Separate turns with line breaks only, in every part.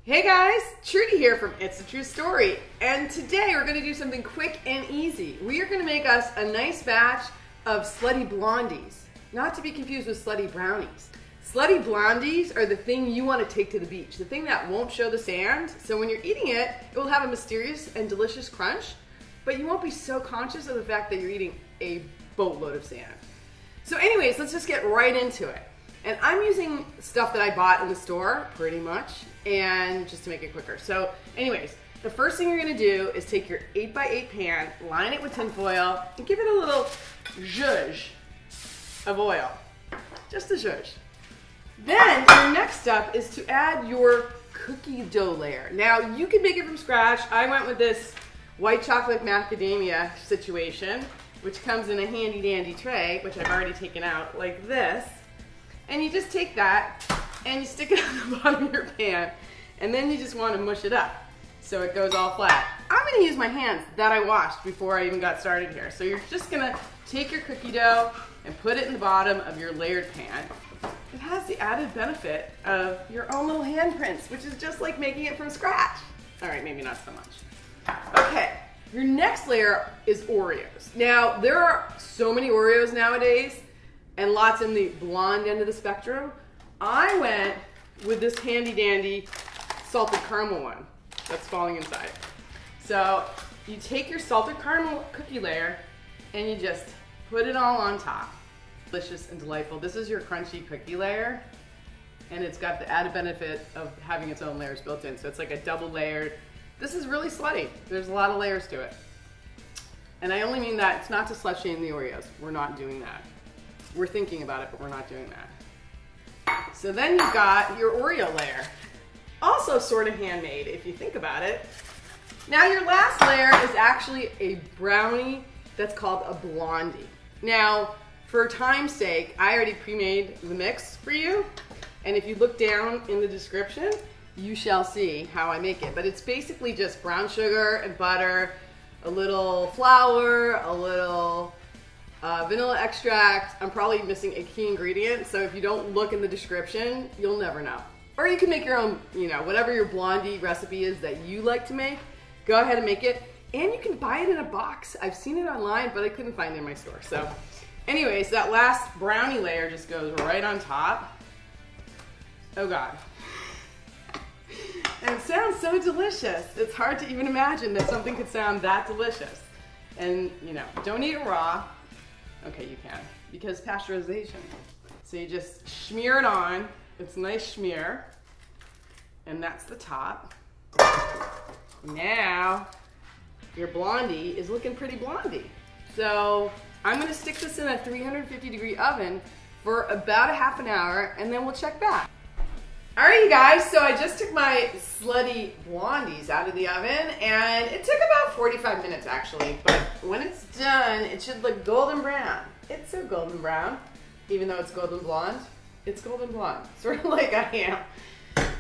Hey guys, Trudy here from It's a True Story, and today we're going to do something quick and easy. We are going to make us a nice batch of Slutty Blondies, not to be confused with Slutty Brownies. Slutty Blondies are the thing you want to take to the beach, the thing that won't show the sand, so when you're eating it, it will have a mysterious and delicious crunch, but you won't be so conscious of the fact that you're eating a boatload of sand. So anyways, let's just get right into it. And I'm using stuff that I bought in the store, pretty much, and just to make it quicker. So anyways, the first thing you're gonna do is take your 8x8 pan, line it with tin foil, and give it a little zhuzh of oil. Just a zhuzh. Then your next step is to add your cookie dough layer. Now you can make it from scratch. I went with this white chocolate macadamia situation, which comes in a handy dandy tray, which I've already taken out like this. And you just take that and you stick it on the bottom of your pan, and then you just want to mush it up so it goes all flat. I'm going to use my hands that I washed before I even got started here. So you're just going to take your cookie dough and put it in the bottom of your layered pan. It has the added benefit of your own little handprints, which is just like making it from scratch. All right, maybe not so much. Okay, your next layer is Oreos. Now, there are so many Oreos nowadays, and lots in the blonde end of the spectrum. I went with this handy dandy salted caramel one that's falling inside. So you take your salted caramel cookie layer and you just put it all on top. Delicious and delightful. This is your crunchy cookie layer, and it's got the added benefit of having its own layers built in. So it's like a double layered. This is really slutty. There's a lot of layers to it. And I only mean that, it's not to slut shame the Oreos. We're not doing that. We're thinking about it, but we're not doing that. So then you've got your Oreo layer. Also sort of handmade, if you think about it. Now your last layer is actually a brownie that's called a Blondie. Now, for time's sake, I already pre-made the mix for you. And if you look down in the description, you shall see how I make it. But it's basically just brown sugar and butter, a little flour, a little vanilla extract. I'm probably missing a key ingredient, so if you don't look in the description, you'll never know. Or you can make your own, whatever your Blondie recipe is that you like to make, go ahead and make it. And you can buy it in a box. I've seen it online, but I couldn't find it in my store. So anyways, that last brownie layer just goes right on top. Oh God. And it sounds so delicious. It's hard to even imagine that something could sound that delicious. And don't eat it raw. Okay, you can, because pasteurization. So you just smear it on. It's a nice smear. And that's the top. Now, your Blondie is looking pretty blondie. So I'm gonna stick this in a 350-degree oven for about a half an hour, and then we'll check back. All right, you guys, so I just took my Slutty Blondies out of the oven, and it took about 45 minutes actually, but when it's done, it should look golden brown. It's so golden brown, even though it's golden blonde. It's golden blonde, sort of like I am.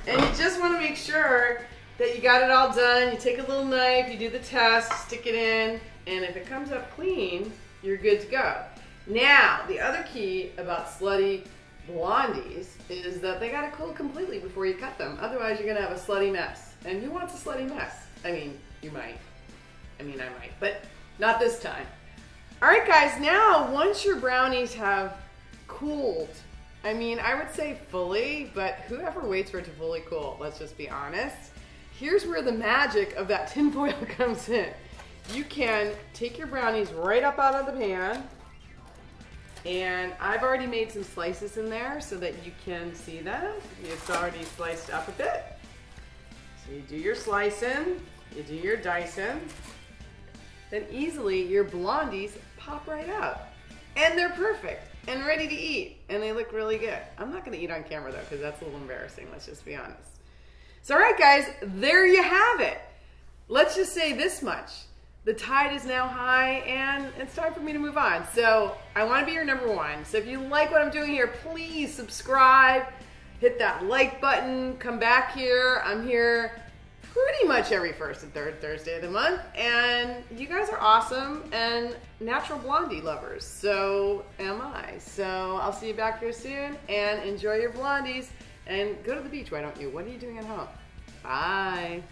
And you just want to make sure that you got it all done. You take a little knife, you do the test, stick it in, and if it comes up clean, you're good to go. Now, the other key about Slutty Blondies is that they gotta cool completely before you cut them. Otherwise, you're gonna have a slutty mess. And who wants a slutty mess? I mean, you might. I mean, I might, but not this time. All right, guys, now once your brownies have cooled, I mean, I would say fully, but whoever waits for it to fully cool, let's just be honest. Here's where the magic of that tin foil comes in. You can take your brownies right up out of the pan, and I've already made some slices in there so that you can see them. It's already sliced up a bit. So you do your slicing, you do your dicing, then easily your Blondies pop right out. And they're perfect and ready to eat, and they look really good. I'm not gonna eat on camera though, because that's a little embarrassing, let's just be honest. So all right guys, there you have it. Let's just say this much. The tide is now high, and it's time for me to move on. So I want to be your number one. So if you like what I'm doing here, please subscribe, hit that like button, come back here. I'm here pretty much every first and third Thursday of the month, and you guys are awesome and natural Blondie lovers. So am I. So I'll see you back here soon, and enjoy your Blondies, and go to the beach, why don't you? What are you doing at home? Bye.